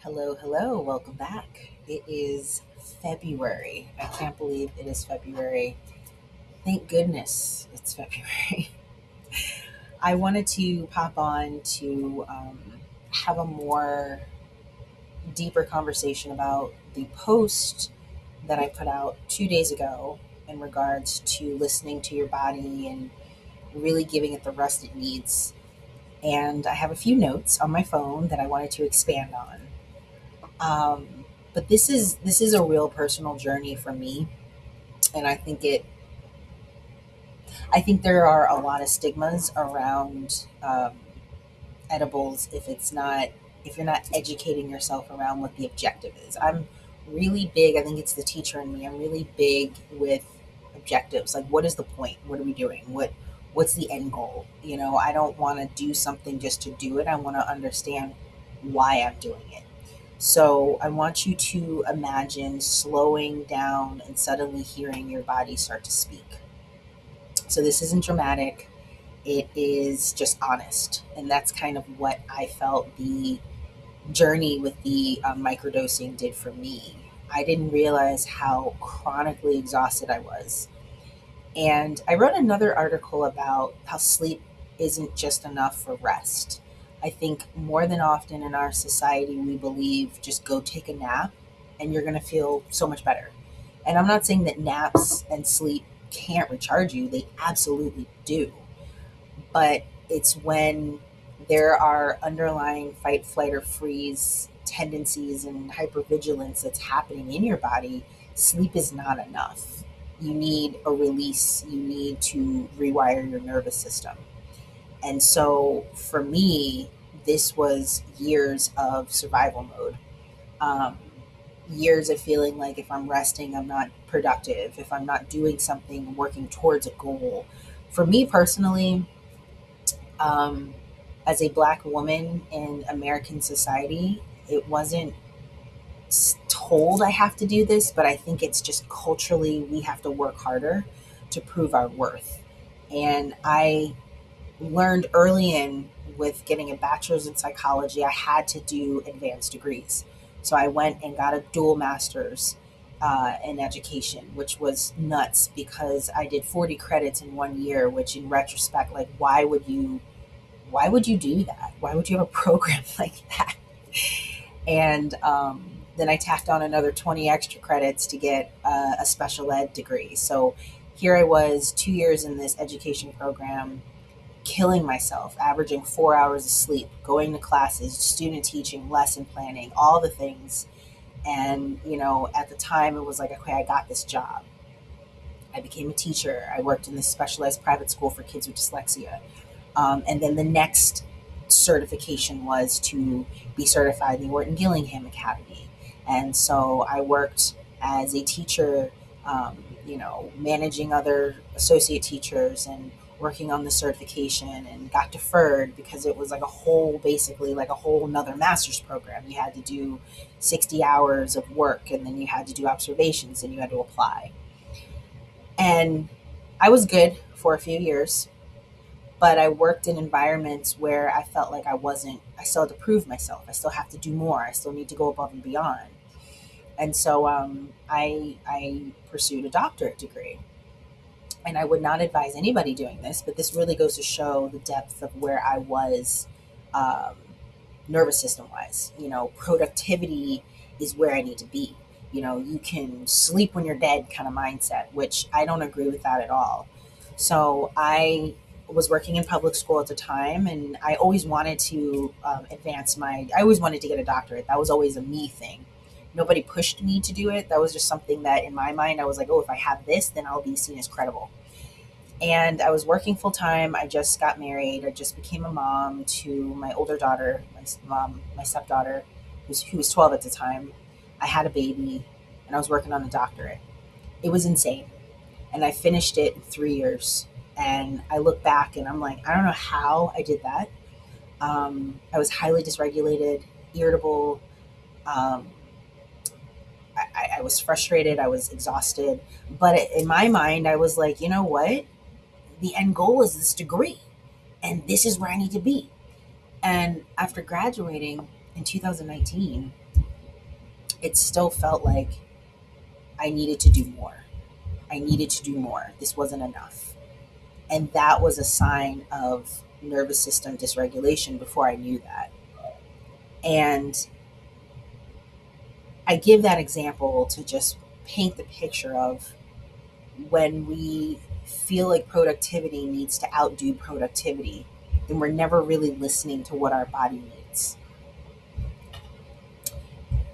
Hello, hello, welcome back. It is February. I can't believe it is February. Thank goodness it's February. I wanted to pop on to have a more deeper conversation about the post that I put out 2 days ago in regards to listening to your body and really giving it the rest it needs. And I have a few notes on my phone that I wanted to expand on. But this is a real personal journey for me, and I think there are a lot of stigmas around edibles if you're not educating yourself around what the objective is. I'm really big. I think it's the teacher in me. I'm really big with objectives. Like, what is the point? What are we doing? What's the end goal? I don't want to do something just to do it. I want to understand why I'm doing it. So I want you to imagine slowing down and suddenly hearing your body start to speak. So this isn't dramatic, it is just honest. And that's kind of what I felt the journey with the microdosing did for me. I didn't realize how chronically exhausted I was. And I wrote another article about how sleep isn't just enough for rest. I think more than often in our society, we believe just go take a nap and you're going to feel so much better. And I'm not saying that naps and sleep can't recharge you, they absolutely do. But it's when there are underlying fight, flight, or freeze tendencies and hypervigilance that's happening in your body, sleep is not enough. You need a release, you need to rewire your nervous system. And so for me, this was years of survival mode. Um, Years of feeling like if I'm resting, I'm not productive, if I'm not doing something, working towards a goal. For me personally, um, as a Black woman in American society, it wasn't told I have to do this, but I think it's just culturally we have to work harder to prove our worth. And I learned early in with getting a bachelor's in psychology, I had to do advanced degrees. So I went and got a dual master's in education, which was nuts because I did 40 credits in 1 year, which in retrospect, like, why would you do that? Why would you have a program like that? And then I tacked on another 20 extra credits to get a special ed degree. So here I was 2 years in this education program, killing myself, averaging 4 hours of sleep, going to classes, student teaching, lesson planning, all the things. And, at the time it was like, okay, I got this job. I became a teacher. I worked in this specialized private school for kids with dyslexia. And then the next certification was to be certified in the Orton Gillingham Academy. And so I worked as a teacher, managing other associate teachers and working on the certification, and got deferred because it was like basically like a whole another master's program. You had to do 60 hours of work, and then you had to do observations, and you had to apply. And I was good for a few years, but I worked in environments where I felt like I still had to prove myself. I still have to do more. I still need to go above and beyond. And so I pursued a doctorate degree. And I would not advise anybody doing this, but this really goes to show the depth of where I was, um, nervous system wise. Productivity is where I need to be. You can sleep when you're dead kind of mindset, which I don't agree with that at all. So I was working in public school at the time, and I always wanted to I always wanted to get a doctorate. That was always a me thing. Nobody pushed me to do it. That was just something that in my mind, I was like, oh, if I have this, then I'll be seen as credible. And I was working full time. I just got married. I just became a mom to my older daughter, my stepdaughter, who was 12 at the time. I had a baby, and I was working on a doctorate. It was insane, and I finished it in 3 years. And I look back, and I'm like, I don't know how I did that. I was highly dysregulated, irritable. Um, I was frustrated. I was exhausted. But in my mind, I was like, you know what? The end goal is this degree, and this is where I need to be. And after graduating, in 2019, it still felt like I needed to do more. I needed to do more. This wasn't enough. And that was a sign of nervous system dysregulation before I knew that. And I give that example to just paint the picture of when we feel like productivity needs to outdo productivity, then we're never really listening to what our body needs.